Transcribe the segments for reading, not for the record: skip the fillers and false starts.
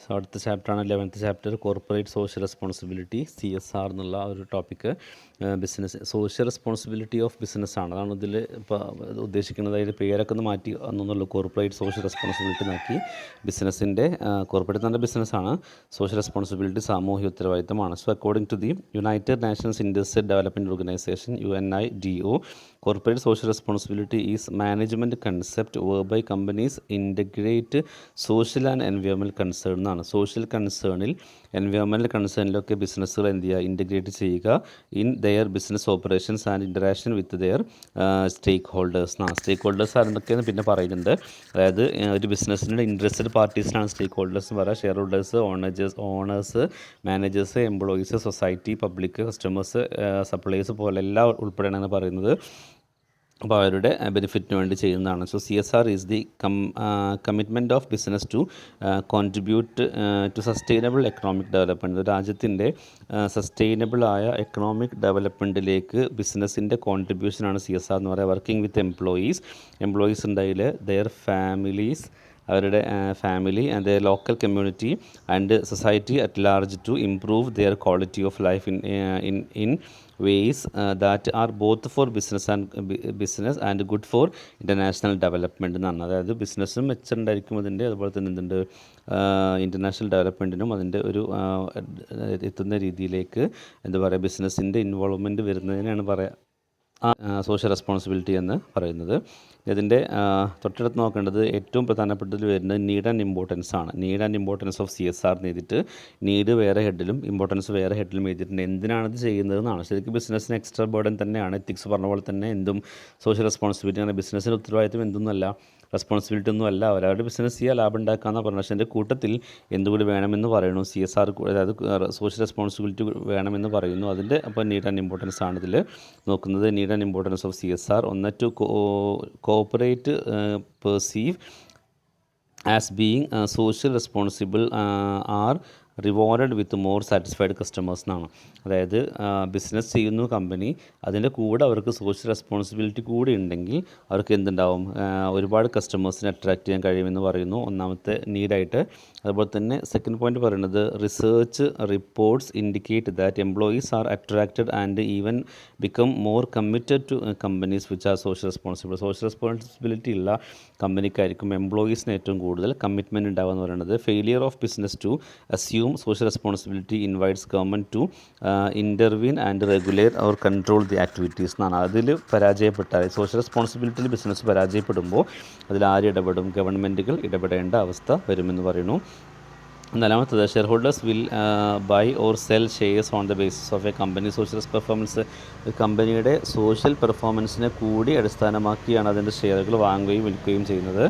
So അടുത്ത ചാപ്റ്ററാണ് 11th chapter corporate social responsibility CSR എന്നുള്ള ഒരു topic. Business social responsibility of business ആണ്. അതാണ് ഇതിൽ ഇപ്പോൾ ഉദ്ദേശിക്കുന്നത്. അതിൽ പേരൊക്കെ ഒന്ന് മാറ്റി ഒന്നുള്ളൂ. കോർപ്പറേറ്റ് സോഷ്യൽ റെസ്പോൺസിബിലിറ്റി നോക്കി ബിസിനസ്സിൻ്റെ കോർപ്പറേറ്റ് നല്ല ബിസിനസ്സാണ്. സോഷ്യൽ റെസ്പോൺസിബിലിറ്റി സാമൂഹ്യ ഉത്തരവാദിത്തമാണ്. So according to the United Nations Industrial Development Organization UNIDO, corporate social responsibility is management concept whereby companies integrate social and environmental concern എന്നാണ്. സോഷ്യൽ കൺസേണിൽ എൻവയോൺമെൻറ്റൽ കൺസേണിലൊക്കെ ബിസിനസ്സുകൾ എന്ത് ചെയ്യുക, ഇൻറ്റഗ്രേറ്റ് ചെയ്യുക in their business operations and interaction with their stakeholders എന്നാണ്. സ്റ്റേക്ക് holders ആരെന്നൊക്കെയാണ് പിന്നെ പറയുന്നുണ്ട്. അതായത് ഒരു ബിസിനസ്സിൻ്റെ ഇൻട്രസ്റ്റഡ് പാർട്ടീസിനാണ് സ്റ്റേക്ക് ഹോൾഡേഴ്സ് എന്ന് പറയുക. Shareholders, owners, managers, employees, society, public, customers, supplies പോലെ എല്ലാം ഉൾപ്പെടെയാണ് പറയുന്നത്. അപ്പോൾ അവരുടെ ബെനിഫിറ്റിന് വേണ്ടി ചെയ്യുന്നതാണ്. So CSR is the commitment of business to contribute to sustainable economic development. രാജ്യത്തിൻ്റെ സസ്റ്റൈനബിളായ എക്കണോമിക് ഡെവലപ്മെൻറ്റിലേക്ക് ബിസിനസ്സിൻ്റെ കോൺട്രിബ്യൂഷനാണ് CSR എന്ന് പറയുക. വർക്കിംഗ് വിത്ത് എംപ്ലോയീസ് ഉണ്ടായിൽ ദെയർ ഫാമിലീസ്, അവരുടെ family and their local community and society at large to improve their quality of life in ways that are both for business and good for international development എന്നാണ്. അതായത് ബിസിനസ്സും മെച്ചമുണ്ടായിരിക്കും അതിൻ്റെ, അതുപോലെ തന്നെ എന്തുണ്ട് international ഡെവലപ്മെൻറ്റിനും അതിൻ്റെ ഒരു എത്തുന്ന രീതിയിലേക്ക് എന്താ പറയുക ബിസിനസ്സിൻ്റെ ഇൻവോൾവ്മെൻറ്റ് വരുന്നതിനാണ് പറയുക സോഷ്യൽ റെസ്പോൺസിബിലിറ്റി എന്ന് പറയുന്നത്. ഇതിൻ്റെ തൊട്ടടുത്ത് നോക്കേണ്ടത് ഏറ്റവും പ്രധാനപ്പെട്ടതിൽ വരുന്നത് നീഡ് ആൻഡ് ഇമ്പോർട്ടൻസ് ആണ്. Need and importance of CSR എന്ന് എഴുതിയിട്ട് നീഡ് വേറെ ഹെഡിലും ഇമ്പോർട്ടൻസ് വേറെ ഹെഡിലും എഴുതിയിട്ടുണ്ട്. എന്തിനാണ് ഇത് ചെയ്യുന്നതെന്നാണ്. ശരിക്കും ബിസിനസ്സിന് എക്സ്ട്രാ ബേർഡൻ തന്നെയാണ്. എത്തിക്സ് പറഞ്ഞ പോലെ തന്നെ എന്തും സോഷ്യൽ റെസ്പോൺസിബിലിറ്റി ആണ്. ബിസിനസ്സിന് ഉത്തരവാദിത്വം എന്തൊന്നുമല്ല, റെസ്പോൺസിബിലിറ്റി ഒന്നും അല്ല. അവരവരുടെ ബിസിനസ് ചെയ്യുക, ലാഭം ഉണ്ടാക്കാമെന്നാണ് പറഞ്ഞത്. പക്ഷേ എൻ്റെ കൂട്ടത്തിൽ എന്തുകൂടി വേണമെന്ന് പറയുന്നു. CSR അതായത് സോഷ്യൽ റെസ്പോൺസിബിലിറ്റി വേണമെന്ന് പറയുന്നു. അതിൻ്റെ അപ്പോൾ നീഡ് ആൻഡ് ഇമ്പോർട്ടൻസ് ആണ് ഇതിൽ നോക്കുന്നത്. Need and importance of CSR. ഒന്ന്, to corporate perceive as being social responsible are rewarded with more satisfied customers എന്നാണ്. അതായത് ബിസിനസ് ചെയ്യുന്നു കമ്പനി, അതിൻ്റെ കൂടെ അവർക്ക് സോഷ്യൽ റെസ്പോൺസിബിലിറ്റി കൂടി ഉണ്ടെങ്കിൽ അവർക്ക് എന്തുണ്ടാവും, ഒരുപാട് കസ്റ്റമേഴ്സിനെ അട്രാക്റ്റ് ചെയ്യാൻ കഴിയുമെന്ന് പറയുന്നു. ഒന്നാമത്തെ നീഡായിട്ട്. അതുപോലെ തന്നെ സെക്കൻഡ് പോയിന്റ് പറയുന്നത് research reports indicate that employees are attracted and even become more committed to companies which are social responsible. Social responsibility ഉള്ള കമ്പനിക്കായിരിക്കും എംപ്ലോയീസിന് ഏറ്റവും കൂടുതൽ കമ്മിറ്റ്മെൻറ്റ് ഉണ്ടാവുക എന്ന് പറയുന്നത്. Failure of business to assume social responsibility invites government to intervene and regulate or control the activities എന്നാണ്. അതിൽ പരാജയപ്പെട്ടാൽ സോഷ്യൽ റെസ്പോൺസിബിലിറ്റിയിൽ ബിസിനസ് പരാജയപ്പെടുമ്പോൾ അതിൽ ആര് ഇടപെടും? ഗവൺമെൻറ്റുകൾ ഇടപെടേണ്ട അവസ്ഥ വരുമെന്ന് പറയുന്നു. നാലാമത്തത് shareholders will buy or sell shares on the basis of a company social performance. കമ്പനിയുടെ സോഷ്യൽ പെർഫോമൻസിനെ കൂടി അടിസ്ഥാനമാക്കിയാണ് അതിൻ്റെ ഷെയറുകൾ വാങ്ങുകയും വിൽക്കുകയും ചെയ്യുന്നത്.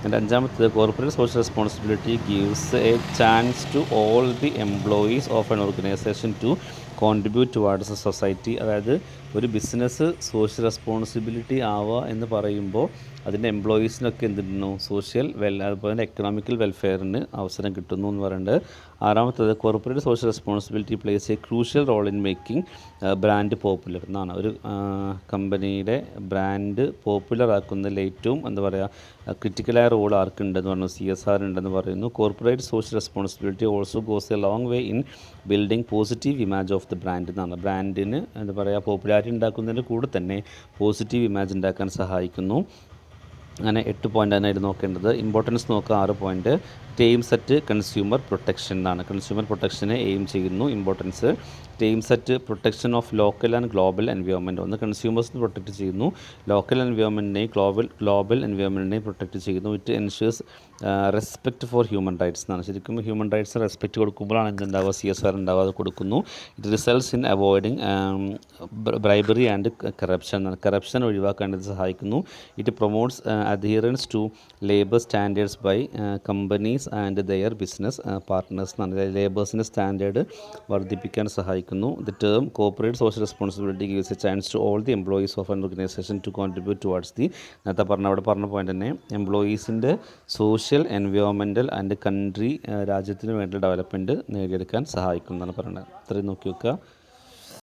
ആൻഡ് അഞ്ചാമത്തത് corporate social responsibility gives a chance to all the employees of an organisation to contribute towards a society. അതായത് ഒരു ബിസിനസ് സോഷ്യൽ റെസ്പോൺസിബിലിറ്റി ആവുക എന്ന് പറയുമ്പോൾ അതിൻ്റെ എംപ്ലോയീസിനൊക്കെ എന്തിടുന്നു, സോഷ്യൽ അതുപോലെ തന്നെ എക്കണോമിക്കൽ വെൽഫെയറിന് അവസരം കിട്ടുന്നു എന്ന് പറയുന്നത്. ആറാമത്തത് corporate social responsibility plays a crucial role in making brand popular എന്നാണ്. ഒരു കമ്പനിയുടെ ബ്രാൻഡ് പോപ്പുലർ ആക്കുന്നതിൽ ഏറ്റവും എന്താ പറയുക ക്രിറ്റിക്കലായ റോൾ ആർക്കുണ്ടെന്ന് പറഞ്ഞു, CSR ഉണ്ടെന്ന് പറയുന്നു. Corporate social responsibility also goes A long way in building positive image of the brand എന്നാണ്. ബ്രാൻഡിന് എന്താ പറയുക പോപ്പുലാരിറ്റി ഉണ്ടാക്കുന്നതിൻ്റെ കൂടെ തന്നെ പോസിറ്റീവ് ഇമേജ് ഉണ്ടാക്കാൻ സഹായിക്കുന്നു. അങ്ങനെ 8 പോയിൻ്റാണ് അതിൽ നോക്കേണ്ടത്. ഇമ്പോർട്ടൻസ് നോക്കുക 6 point. Aims at consumer protection എന്നാണ്. കൺസ്യൂമർ പ്രൊട്ടക്ഷനെ എയിം ചെയ്യുന്നു. Importance aims at protection of local and global environment. ഒന്ന് കൺസ്യൂമേഴ്സിനെ പ്രൊട്ടക്റ്റ് ചെയ്യുന്നു, ലോക്കൽ എൻവയോൺമെൻറ്റിനെയും ഗ്ലോബൽ എൻവയോൺമെൻറ്റിനെയും പ്രൊട്ടക്റ്റ് ചെയ്യുന്നു. It ensures respect for human rights എന്നാണ്. ശരിക്കും ഹ്യൂമൻ റൈറ്റ്സ് റെസ്പെക്റ്റ് കൊടുക്കുമ്പോഴാണ് എന്തുണ്ടാവുക, CSR ഉണ്ടാവുക. അത് കൊടുക്കുന്നു. It results in avoiding bribery and corruption എന്നാണ്. കറപ്ഷൻ ഒഴിവാക്കാൻ ഇത് സഹായിക്കുന്നു. It promotes adherence to labour standards by companies and their business partners എന്നാണ്. ലേബേഴ്സിൻ്റെ സ്റ്റാൻഡേർഡ് വർദ്ധിപ്പിക്കാൻ സഹായിക്കുന്നു. The term corporate social responsibility gives a chance to all the employees of an organisation to contribute towards the നേരത്തെ അവിടെ പറഞ്ഞ point തന്നെ എംപ്ലോയീസിൻ്റെ social environmental and country രാജ്യത്തിന് വേണ്ടി ഡെവലപ്മെൻറ്റ് നേടിയെടുക്കാൻ സഹായിക്കും എന്നാണ് പറയുന്നത്. ഇത്രയും നോക്കി വെക്കുക.